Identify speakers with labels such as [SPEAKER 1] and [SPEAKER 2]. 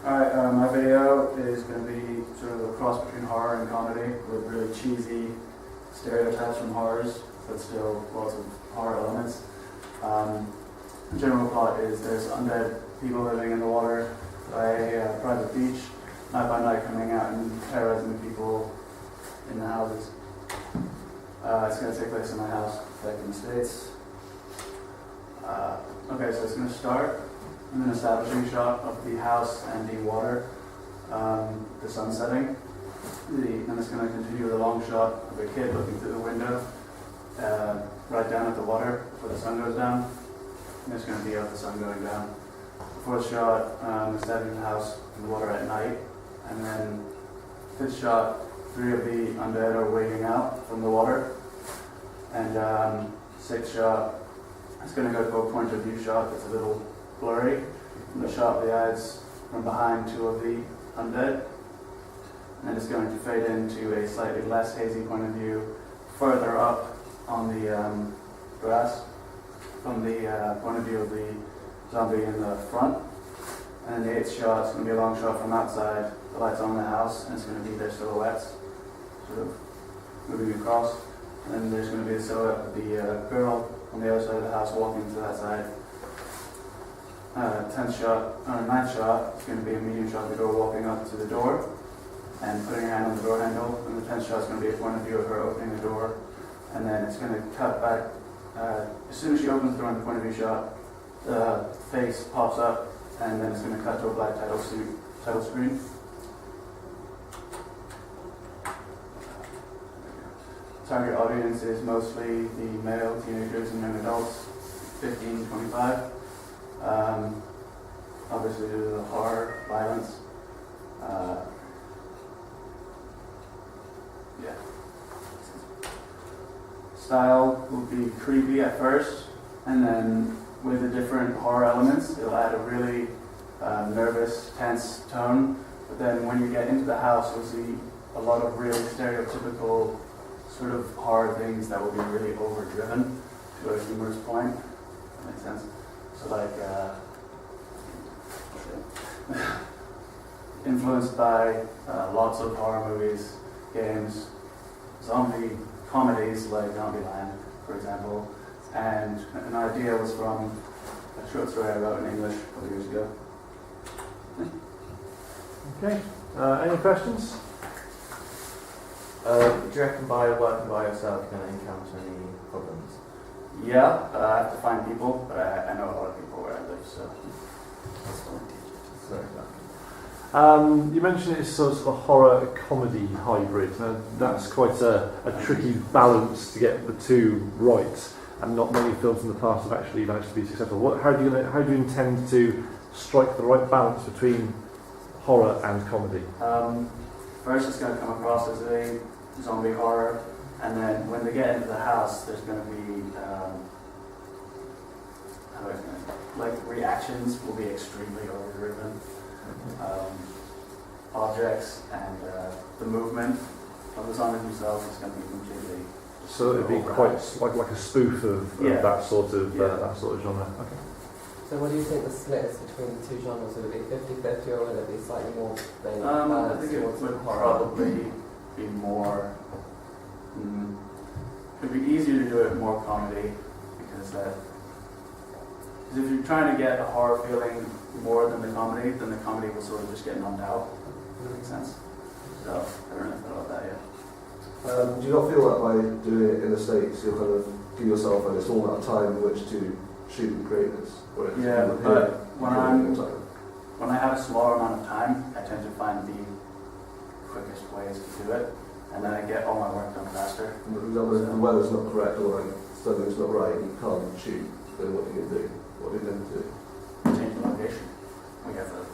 [SPEAKER 1] Alright, my video is going to be sort of a cross between horror and comedy with really cheesy stereotypes from horrors, but still lots of horror elements. The general plot is there's undead people living in the water by a private beach, night by night coming out and terrorizing the people in the houses. It's going to take place in my house back in the States. Okay, so it's going to start in an establishing shot of the house and the water, the sun setting. Then it's going to continue with a long shot of a kid looking through the window, right down at the water before the sun goes down. And it's going to be of the sun going down. The fourth shot, establishing the house and the water at night. And then fifth shot, 3 of the undead are wading out from the water. And sixth shot, it's going to go to a point of view shot that's a little blurry. From the shot of the eyes from behind 2 of the undead. And then it's going to fade into a slightly less hazy point of view further up on the grass from the point of view of the zombie in the front. And then the 8th shot is going to be a long shot from outside, the lights on the house, and it's going to be their silhouettes sort of moving across. And then there's going to be a silhouette of the girl on the other side of the house walking to that side. 9th shot is going to be a medium shot of the girl walking up to the door and putting her hand on the door handle. And the 10th shot is going to be a point of view of her opening the door. And then it's going to cut back. As soon as she opens the door in the point of view shot, the face pops up, and then it's going to cut to a black title screen. Target audience is mostly the male teenagers and young adults, 15 to 25. Obviously due to the horror, violence. Style will be creepy at first, and then with the different horror elements, it'll add a really nervous, tense tone. But then when you get into the house, you'll see a lot of really stereotypical sort of horror things that will be really overdriven to a humorous point. That makes sense. So like, influenced by lots of horror movies, games, zombie comedies like Zombieland, for example, and an idea was from a short story I wrote in English a couple of years ago.
[SPEAKER 2] Okay, any questions?
[SPEAKER 3] Do you reckon by working by yourself you're going to encounter any problems?
[SPEAKER 1] Yeah, I have to find people, but I know a lot of people where I live, so that's
[SPEAKER 3] Sorry.
[SPEAKER 2] You mentioned it's sort of a horror comedy hybrid. Now that's quite a tricky balance to get the two right, and not many films in the past have actually managed to be successful. How do you intend to strike the right balance between horror and comedy?
[SPEAKER 1] First, it's going to come across as a zombie horror, and then when they get into the house, there's going to be reactions will be extremely overdriven. Objects and the movement of the zombies themselves is going to be completely.
[SPEAKER 2] So it'd be quite like a spoof of that sort of genre. Okay.
[SPEAKER 4] So what do you think the split is between the two genres? Would it be 50-50 or would it be slightly more
[SPEAKER 1] I think it would probably be more. It'd be easier to do it more comedy because if you're trying to get a horror feeling more than the comedy, then the comedy will sort of just get numbed out. Does that make sense? So I don't know about that yet.
[SPEAKER 5] Do you not feel that by doing it in the States, you'll kind of give yourself a small amount of time in which to shoot and create this?
[SPEAKER 1] Yeah, but when I have a smaller amount of time, I tend to find the quickest ways to do it, and then I get all my work done faster.
[SPEAKER 5] For example, if the weather's not correct or like something's not right, you can't shoot, then what are you going to do? What are you going to do?
[SPEAKER 1] Change the location. We have the